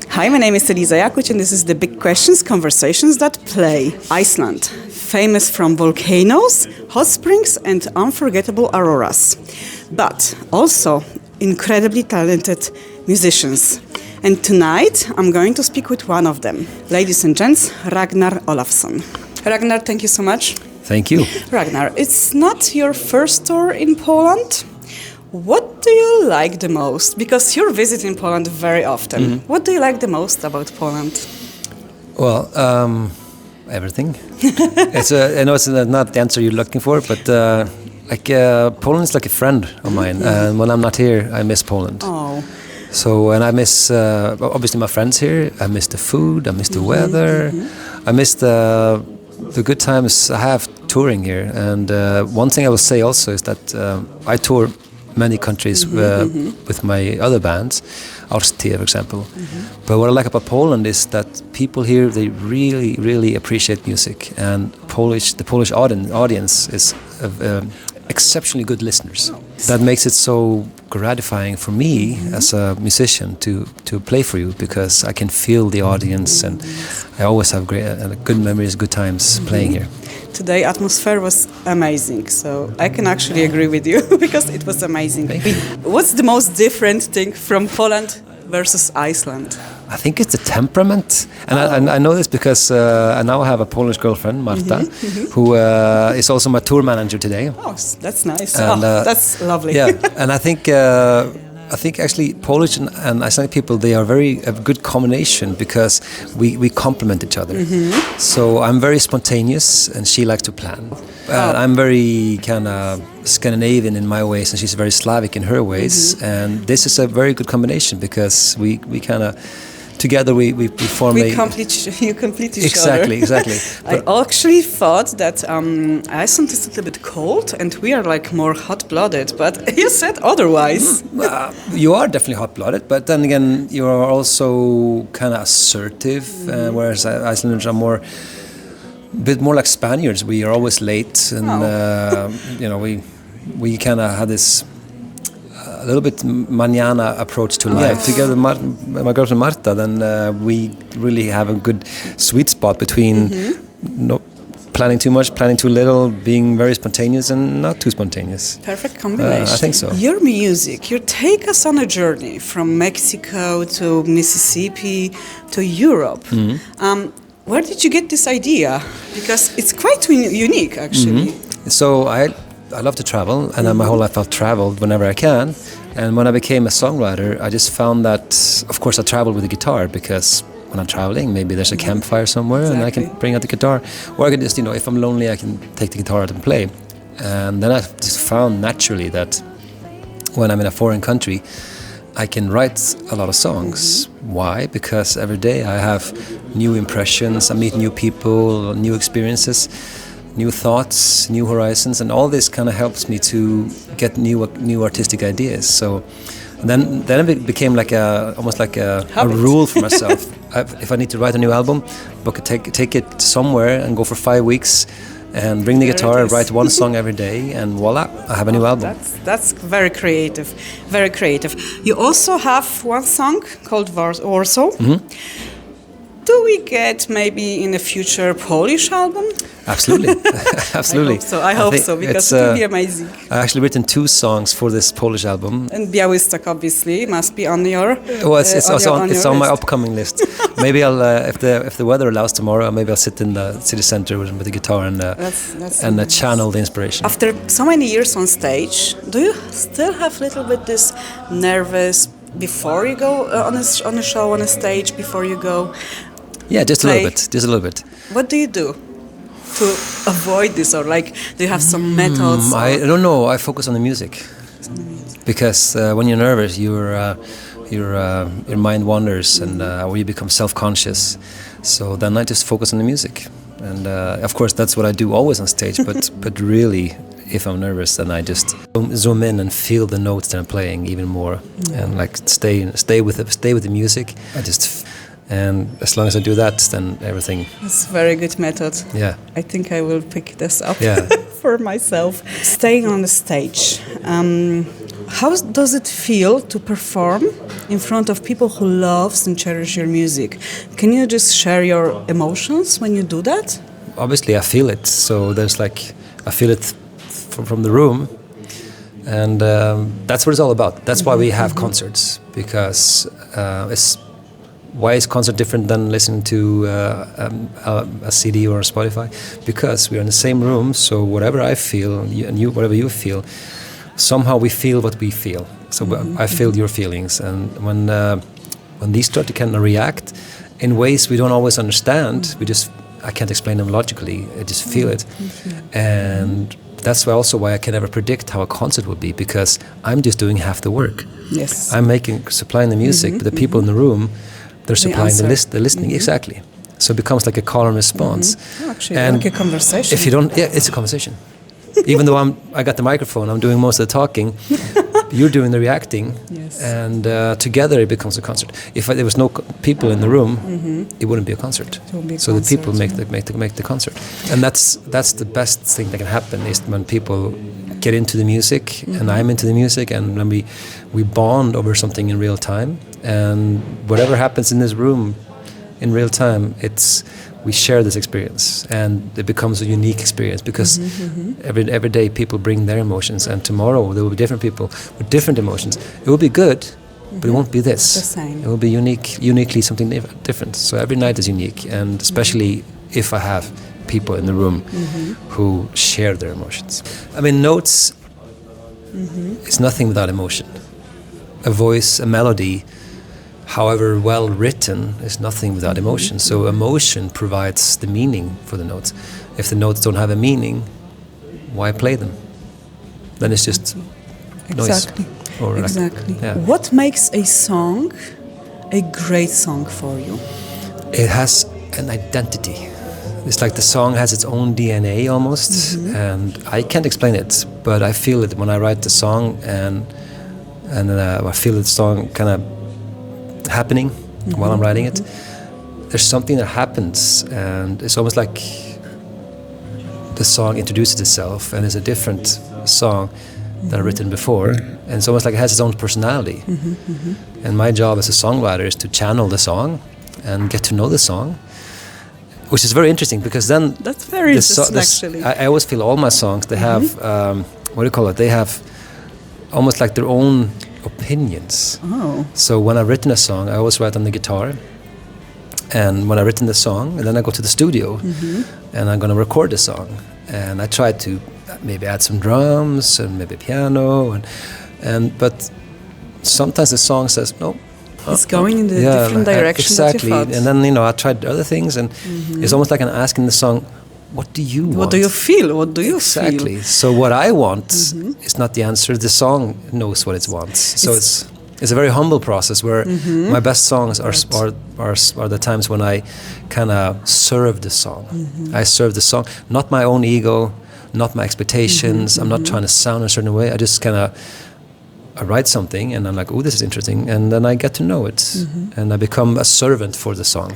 Hi, my name is Eliza Jakuc, and this is the Big Questions Conversations That Play. Iceland, famous from volcanoes, hot springs, and unforgettable auroras, but also incredibly talented musicians. And tonight, I'm going to speak with one of them. Ladies and gents, Ragnar Ólafsson. Ragnar, thank you so much. Thank you. Ragnar, it's not your first tour in Poland. What do you like the most? Because you're visiting Poland very often. Mm-hmm. What do you like the most about Poland? Well, everything. I know it's not the answer you're looking for, but Poland is like a friend of mine. And when I'm not here, I miss Poland. Oh. So, and I miss, obviously, my friends here. I miss the food. I miss the weather. I miss the good times I have touring here. And one thing I will say also is that I tour many countries with my other bands, Ártíð, for example. But what I like about Poland is that people here, they really, really appreciate music. And the Polish audience is exceptionally good listeners. That makes it so gratifying for me as a musician to play for you, because I can feel the audience, and I always have good memories, good times playing here. Today atmosphere was amazing, so I can actually agree with you because it was amazing. What's the most different thing from Poland versus Iceland? I think it's the temperament, and I know this because I now have a Polish girlfriend, Marta, who is also my tour manager today. Oh, that's nice. And, that's lovely. Yeah, and I think actually Polish and Icelandic people, they are a good combination because we complement each other. So I'm very spontaneous and she likes to plan. I'm very kind of Scandinavian in my ways and she's very Slavic in her ways. And this is a very good combination because we kind of together we form you complete each other. Exactly. I actually thought that Iceland is a little bit cold and we are like more hot-blooded, but you said otherwise. You are definitely hot-blooded, but then again, you are also kind of assertive, whereas Icelanders are a bit more like Spaniards. We are always late, and we kind of have this a little bit mañana approach to life. Yes. Together with my girlfriend Marta, then we really have a good sweet spot between not planning too much, planning too little, being very spontaneous and not too spontaneous. Perfect combination. I think so. Your music, you take us on a journey from Mexico to Mississippi to Europe. Where did you get this idea? Because it's quite unique, actually. So I love to travel, and my whole life I've traveled whenever I can. And when I became a songwriter, I just found that, of course, I travel with a guitar because when I'm traveling, maybe there's a campfire somewhere and I can bring out the guitar. Or I can just, if I'm lonely, I can take the guitar out and play. And then I just found naturally that when I'm in a foreign country, I can write a lot of songs. Why? Because every day I have new impressions, I meet new people, new experiences, new thoughts, new horizons, and all this kind of helps me to get new artistic ideas. So then it became like almost like a rule for myself. If I need to write a new album, take it somewhere and go for 5 weeks and bring the guitar, write one song every day, and voila, I have a new album. That's very creative, very creative. You also have one song called Warsaw. Do we get maybe in the future Polish album? Absolutely, absolutely. I hope so because it will be amazing. I actually written 2 songs for this Polish album. And Białystok obviously must be on your. Well, it's on my list. upcoming list. Maybe I'll, if the weather allows tomorrow, maybe I'll sit in the city center with the guitar and nice. Channel the inspiration. After so many years on stage, do you still have a little bit this nervous before you go on a show on a stage before you go? Yeah, just a little bit. What do you do to avoid this, or do you have some methods? I don't know. I focus on the music because when you're nervous, your mind wanders and or you become self-conscious. So then I just focus on the music, and of course that's what I do always on stage. But really, if I'm nervous, then I just zoom in and feel the notes that I'm playing even more, and stay with the music. And as long as I do that, then everything. It's a very good method. Yeah. I think I will pick this up for myself. Staying on the stage, How does it feel to perform in front of people who loves and cherish your music? Can you just share your emotions when you do that? Obviously, I feel it. So there's like, I feel it from the room. And that's what it's all about. That's why we have concerts, because why is concert different than listening to a CD or a Spotify? Because we're in the same room, so whatever I feel and you, whatever you feel, somehow we feel what we feel. So I feel your feelings, and when these start to kind of react in ways we don't always understand, I can't explain them logically. I just feel it, and that's why I can never predict how a concert will be, because I'm just doing half the work. Yes, I'm supplying the music, but the people in the room, they're supplying the listening. Exactly. So it becomes like a call and response. Oh, actually, and like a conversation. If you don't, it's a conversation. Even though I got the microphone, I'm doing most of the talking. You're doing the reacting, and together it becomes a concert. If there was no people in the room, it wouldn't be a concert. So the people make the concert, and that's the best thing that can happen, is when people get into the music, and I'm into the music, and when we bond over something in real time, and whatever happens in this room in real time, we share this experience, and it becomes a unique experience, because every day people bring their emotions, and tomorrow there will be different people with different emotions. It will be good, but it won't be this. The same. It will be uniquely something different. So every night is unique, and especially if I have people in the room who share their emotions. I mean, notes is nothing without emotion. A voice, a melody, however well written, is nothing without emotion. So emotion provides the meaning for the notes. If the notes don't have a meaning, why play them? Then it's just noise. Exactly. What makes a song a great song for you? It has an identity. It's like the song has its own DNA almost, and I can't explain it, but I feel it when I write the song, and I feel the song kind of happening while I'm writing it. There's something that happens, and it's almost like the song introduces itself and is a different song that I've written before, and it's almost like it has its own personality. And my job as a songwriter is to channel the song and get to know the song, which is very interesting, because then that's very interesting. Actually, I always feel all my songs, they have what do you call it? They have almost like their own opinions. Oh. So when I've written a song, I always write on the guitar, and when I've written the song, and then I go to the studio and I'm going to record the song, and I try to maybe add some drums and maybe piano, but sometimes the song says no, it's going in the different direction. Exactly. That you thought. And then I tried other things, and it's almost like I'm asking the song, what do you want? What do you feel? What do you feel? Exactly. So what I want is not the answer. The song knows what it wants. So it's a very humble process, where my best songs are the times when I kind of serve the song. I serve the song, not my own ego, not my expectations. I'm not trying to sound a certain way. I just kind of write something, and I'm like, oh, this is interesting, and then I get to know it, and I become a servant for the song.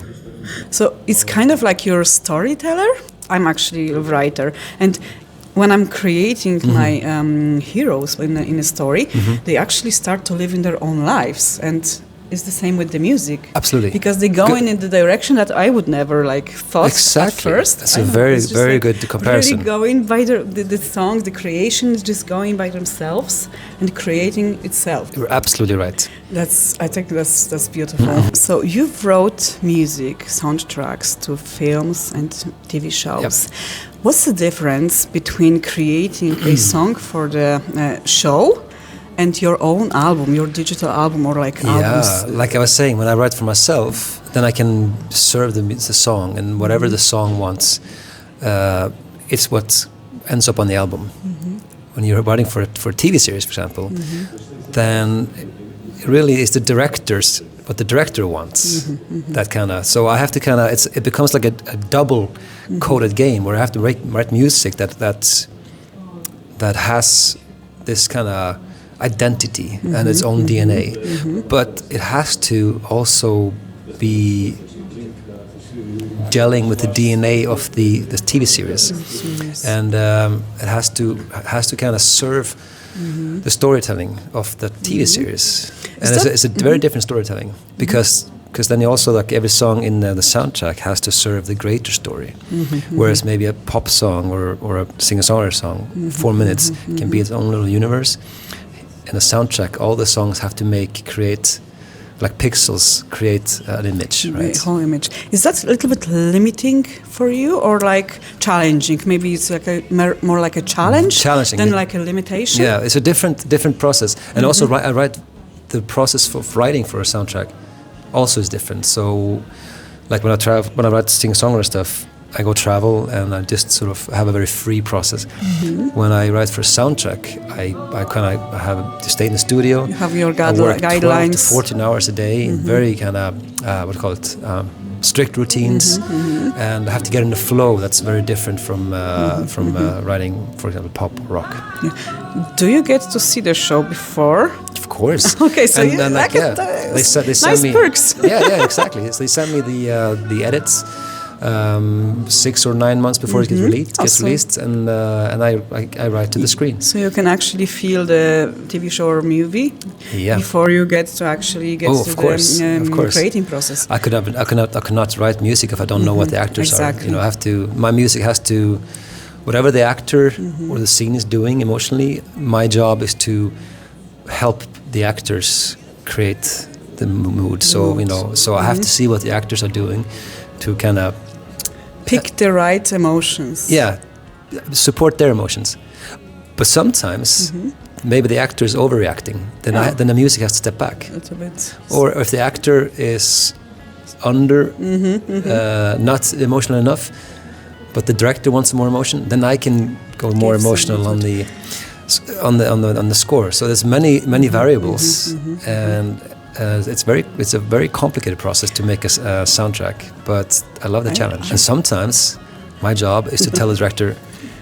So it's kind of like you're a storyteller. I'm actually a writer, and when I'm creating my heroes in a story, they actually start to live in their own lives, and it's the same with the music. Absolutely, because they go in the direction that I would never thought at first. That's a very good comparison. Really going by the songs, the creation is just going by themselves and creating itself. You're absolutely right. I think that's beautiful. So you've wrote music, soundtracks to films and TV shows. Yep. What's the difference between creating a song for the show and your own album, your digital album, or albums? Yeah, like I was saying, when I write for myself, then I can serve the song, and whatever the song wants, it's what ends up on the album. When you're writing for a TV series, for example, then it really is what the director wants. That kind of. So I have to kind of. It becomes like a double coded game, where I have to write music that has this kind of identity and its own DNA, but it has to also be gelling with the DNA of the TV series, and it has to kind of serve the storytelling of the TV series, and it's a very different storytelling because then you also like every song in the soundtrack has to serve the greater story, whereas maybe a pop song or a singer-songwriter song, 4 minutes can be its own little universe. In a soundtrack, all the songs have to create like pixels, create an image, right? The whole image. Is that a little bit limiting for you, or like challenging? Maybe it's like more like a challenge than like a limitation. Yeah, it's a different process, and also I write the process of writing for a soundtrack also is different. So, like when I write singer-songwriter stuff, I go travel and I just sort of have a very free process. When I write for a soundtrack, I have to stay in the studio. You have your guidelines. 12 to 14 hours a day in very kind of strict routines, and I have to get in the flow. That's very different from writing, for example, pop or rock. Yeah. Do you get to see the show before? Of course. Okay, so they send nice me perks. yeah, exactly. So they send me the edits 6 or 9 months before it gets released, and I write to the screen. So you can actually feel the TV show or movie before you get to actually get to the creating process. I could not write music if I don't know what the actors are. You know, my music has to, whatever the actor or the scene is doing emotionally, my job is to help the actors create the mood. So I have to see what the actors are doing to kind of pick the right emotions. Yeah, support their emotions. But sometimes maybe the actor is overreacting. Then the music has to step back. A little bit. Or if the actor is not emotional enough, but the director wants more emotion, then I can go more emotional on the score. So there's many variables, and it's a very complicated process to make a soundtrack. But I love the challenge. And sometimes my job is to tell the director,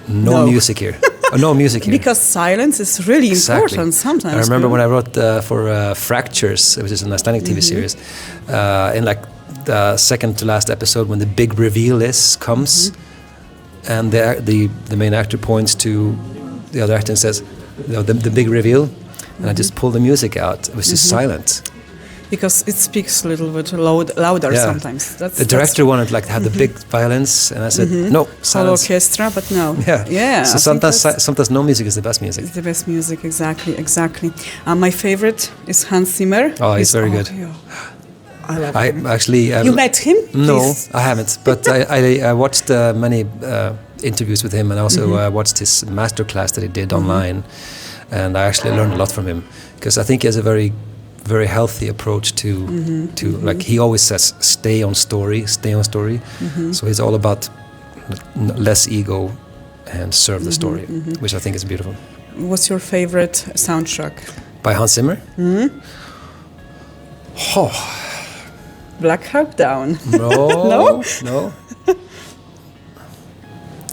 no music here. No music here. Because silence is really important sometimes. I remember when I wrote for Fractures, which is an Icelandic TV series, in like the second to last episode when the big reveal comes, and the main actor points to the other actor and says, the big reveal, and I just pull the music out. It was just silent. Because it speaks a little bit louder sometimes. The director wanted to have the big violins, and I said, no, silence. Whole orchestra, but no. Yeah. So sometimes no music is the best music. It's the best music, exactly. My favorite is Hans Zimmer. Oh, he's very good. I love him. Actually, you met him? No, Please. I haven't. But I watched many interviews with him, and also watched his masterclass that he did online, and I actually learned a lot from him, because I think he has a very healthy approach to like he always says, stay on story. So he's all about less ego and serve the story, which I think is beautiful. What's your favorite soundtrack? By Hans Zimmer? Oh. Black Hawk Down. No.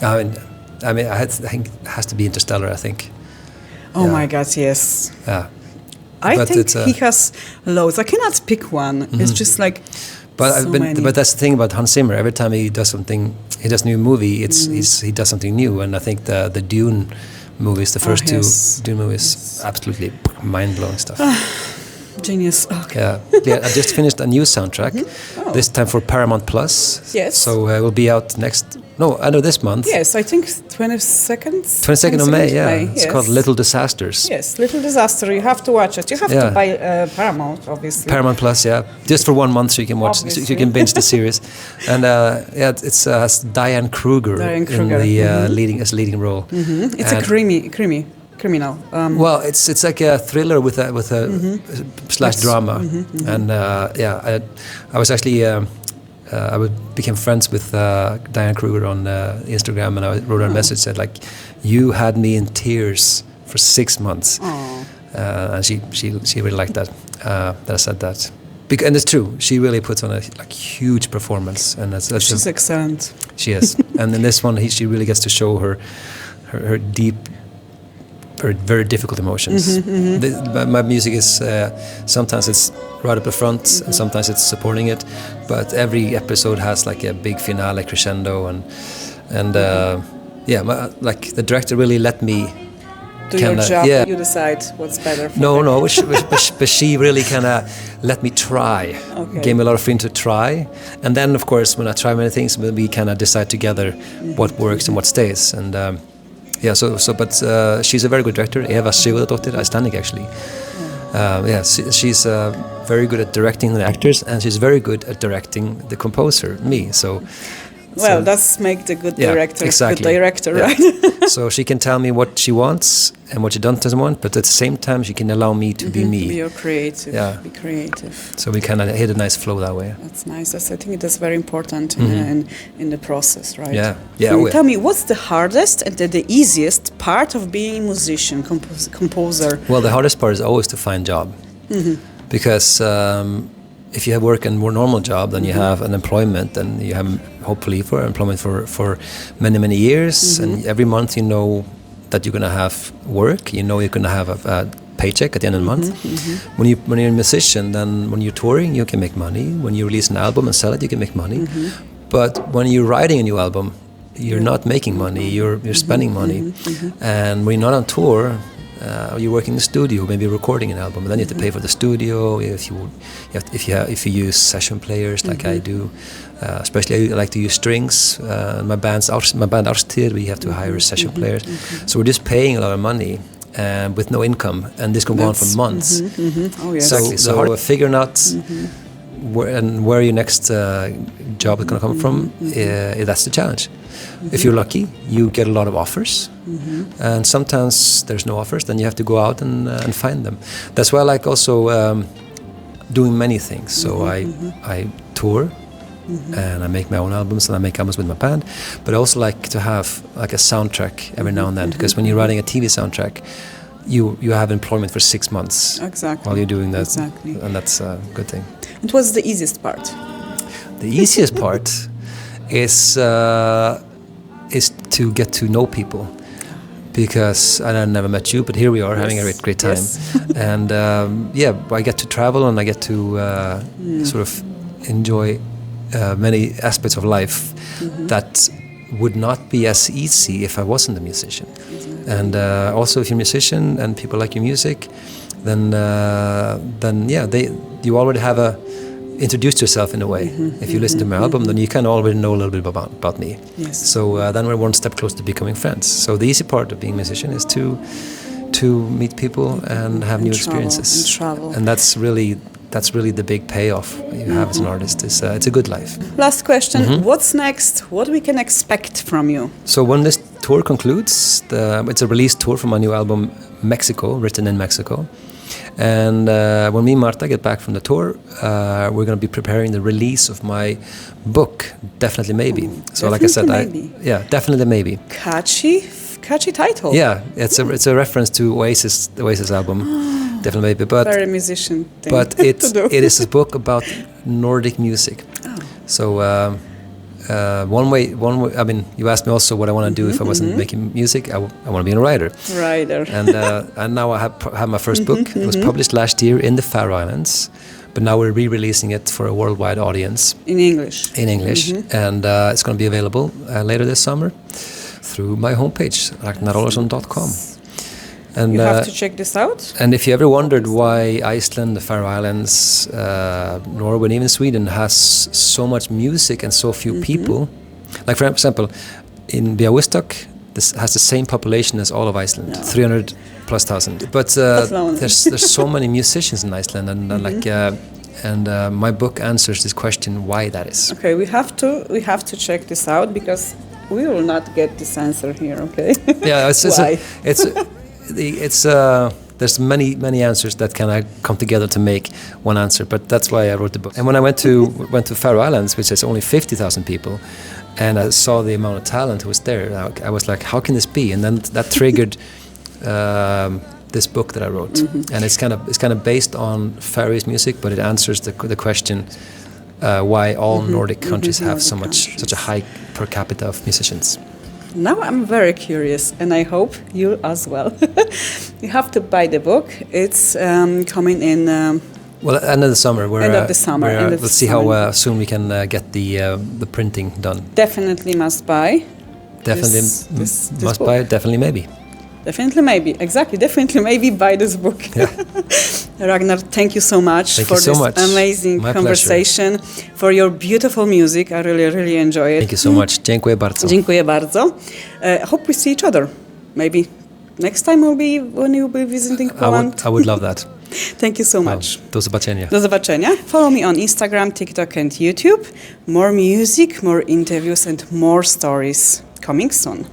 I mean, I think it has to be Interstellar, I think. Oh my God, yes. Yeah. I think he has loads. I cannot pick one. It's just like many. But that's the thing about Hans Zimmer. Every time he does something, he does a new movie, he does something new. And I think the Dune movies, the first two Dune movies, absolutely mind-blowing stuff. Genius. Okay. Yeah. I just finished a new soundtrack, this time for Paramount Plus. Yes. So it will be out this month. Yes, I think 22nd. 22nd of May, It's called Little Disasters. Yes, Little Disaster. You have to watch it. You have to buy Paramount, obviously. Paramount Plus, just for 1 month, so you can watch. So you can binge the series. And it's Diane Kruger in the leading role. It's a criminal. Well, it's like a thriller with a slash drama, and I was actually I became friends with Diane Kruger on Instagram, and I wrote her a message said like, "You had me in tears for 6 months," and she really liked that I said that. And it's true. She really puts on a huge performance, and she's excellent. She is, and in this one, she really gets to show her deep. Very difficult emotions. My music is sometimes it's right up the front, and sometimes it's supporting it. But every episode has like a big finale crescendo, and the director really let me do your job. You decide what's better for No, but she really kind of let me try. Okay. Gave me a lot of freedom to try. And then, of course, when I try many things, we kind of decide together what works and what stays. And but she's a very good director. Eva Sigurðardóttir, Icelandic actually. She's very good at directing the actors, and she's very good at directing the composer, me. Well, that's make the good director exactly. good director, right? So she can tell me what she wants and what she doesn't want, but at the same time she can allow me to be me. Be your creative. Yeah. Be creative. So we kind of hit a nice flow that way. That's nice. I think that's very important in the process, right? Yeah. Tell me, what's the hardest and the easiest part of being a musician, composer? Well, the hardest part is always to find job, because if you have work and more normal job, then you have an employment, and you have hopefully for employment for many years, and every month you know that you're going to have work. You know you're going to have a paycheck at the end of the month. When you're a musician, then when you're touring, you can make money. When you release an album and sell it, you can make money. But when you're writing a new album, you're not making money. You're spending money, and when you're not on tour. You're working in the studio, maybe recording an album, and then you have to pay for the studio. If you use session players like I do, especially I like to use strings. My band Árstíð, we have to hire session players. So we're just paying a lot of money with no income, and this can go on for months. Oh, yes. So figuring out where your next job is going to come from, that's the challenge. If you're lucky, you get a lot of offers, and sometimes there's no offers. Then you have to go out and find them. That's why I like also doing many things. So I tour, and I make my own albums, and I make albums with my band. But I also like to have like a soundtrack every now and then, because when you're writing a TV soundtrack, you have employment for 6 months while you're doing that, and that's a good thing. What was the easiest part? The easiest part is to get to know people, because I never met you, but here we are having a great time. Yes. And I get to travel, and I get to sort of enjoy many aspects of life that would not be as easy if I wasn't a musician. And also, if you're a musician and people like your music, then you already have introduced yourself in a way. If you listen to my album, then you can already know a little bit about me. Yes. So then we're one step closer to becoming friends. So the easy part of being a musician is to meet people and have new experiences. And travel. And that's really the big payoff you have as an artist. It's a good life. Last question. What's next? What we can expect from you? So when this tour concludes, it's a release tour for my new album, Mexico, written in Mexico. And when me and Marta get back from the tour, we're going to be preparing the release of my book, Definitely Maybe. So like I said, Definitely Maybe. Catchy title. Yeah, it's a reference to the Oasis album, Definitely Maybe. But very musician thing. But it is a book about Nordic music. Oh. So one way. I mean, you asked me also what I want to do if I wasn't making music. I want to be a writer. And now I have my first book. It was published last year in the Faroe Islands, but now we're re-releasing it for a worldwide audience. In English. And it's going to be available later this summer through my homepage, ragnarolarsson.com. And you have to check this out. And if you ever wondered why Iceland, the Faroe Islands, Norway, and even Sweden has so much music and so few people, like for example, in Białystok, this has the same population as all of Iceland, 300,000+. But there's so many musicians in Iceland, and my book answers this question why that is. Okay, we have to check this out, because we will not get this answer here. Okay. Yeah, why? There's many answers that kind of come together to make one answer, but that's why I wrote the book. And when I went to Faroe Islands, which has only 50,000 people, and I saw the amount of talent who was there, I was like, how can this be? And then that triggered this book that I wrote, and it's kind of based on Faroese music, but it answers the question why all Nordic countries have such a high per capita of musicians. Now I'm very curious, and I hope you as well. You have to buy the book. It's coming in... end of the summer. We'll see how soon we can get the printing done. Definitely must buy. Definitely Maybe. Definitely, maybe. Exactly. Definitely, maybe buy this book. Yeah. Ragnar, thank you so much Thank for you so this much. amazing My conversation, for your beautiful music. I really, really enjoy it. Thank you so much. Dziękuję bardzo. Dziękuję bardzo. Hope we see each other. Maybe next time when you'll be visiting Poland. I would love that. Thank you so much. Do zobaczenia. Do zobaczenia. Follow me on Instagram, TikTok and YouTube. More music, more interviews and more stories coming soon.